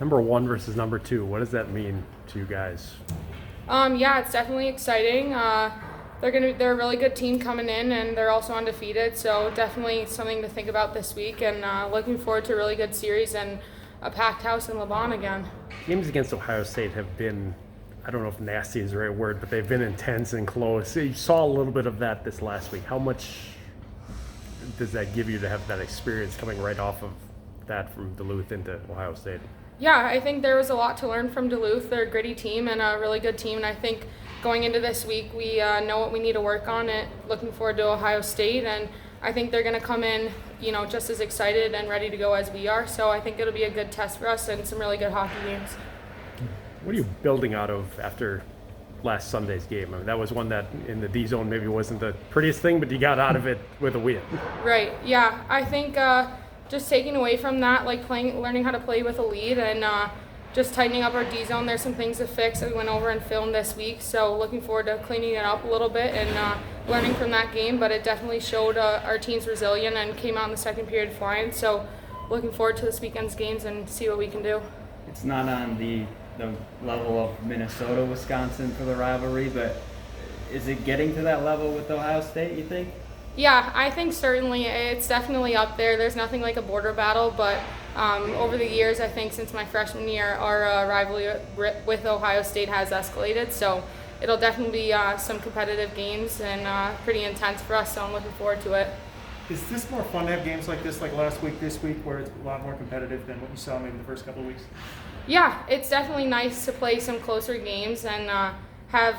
Number 1 versus number 2. What does that mean to you guys? Yeah, it's definitely exciting. They're a really good team coming in, and they're also undefeated. So definitely something to think about this week, and looking forward to a really good series and a packed house in LeBron again. Games against Ohio State have been, I don't know if nasty is the right word, but they've been intense and close. You saw a little bit of that this last week. How much does that give you to have that experience coming right off of that from Duluth into Ohio State? Yeah, I think there was a lot to learn from Duluth. They're a gritty team and a really good team, and I think going into this week we know what we need to work on. Looking forward to Ohio State, and I think they're going to come in, just as excited and ready to go as we are. So I think it'll be a good test for us and some really good hockey games. What are you building out of after last Sunday's game? I mean, that was one that in the D zone maybe wasn't the prettiest thing, but you got out of it with a win. Right. Yeah. I think just taking away from that, like learning how to play with a lead, and just tightening up our D zone. There's some things to fix that we went over and filmed this week. So looking forward to cleaning it up a little bit and learning from that game. But it definitely showed our team's resilient and came out in the second period flying. So looking forward to this weekend's games and see what we can do. It's not on the level of Minnesota, Wisconsin for the rivalry, but is it getting to that level with Ohio State, you think? Yeah, I think certainly it's definitely up there. There's nothing like a border battle, but over the years, I think since my freshman year, our rivalry with Ohio State has escalated. So it'll definitely be some competitive games and pretty intense for us, so I'm looking forward to it. Is this more fun to have games like last week, this week, where it's a lot more competitive than what you saw maybe the first couple of weeks? Yeah, it's definitely nice to play some closer games and have,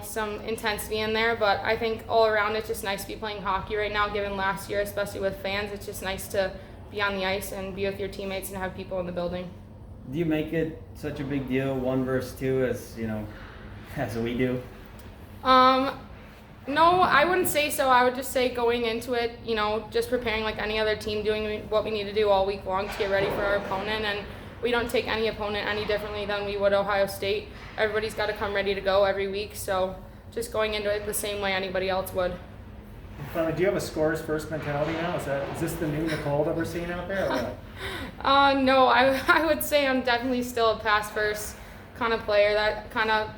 some intensity in there. But I think all around it's just nice to be playing hockey right now, given last year, especially with fans. It's just nice to be on the ice and be with your teammates and have people in the building. Do you make it such a big deal, 1 versus 2, as we do? No, I wouldn't say so. I would just say going into it, just preparing like any other team, doing what we need to do all week long to get ready for our opponent. And we don't take any opponent any differently than we would Ohio State. Everybody's got to come ready to go every week. So just going into it the same way anybody else would. And finally, do you have a scorers first mentality now? Is this the new Nicole that we're seeing out there? Or what? No, I would say I'm definitely still a pass first kind of player. That kind of,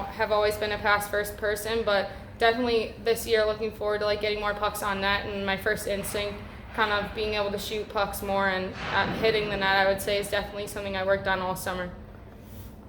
have always been a pass first person, but definitely this year looking forward to getting more pucks on net, and my first instinct kind of being able to shoot pucks more and hitting the net, I would say, is definitely something I worked on all summer.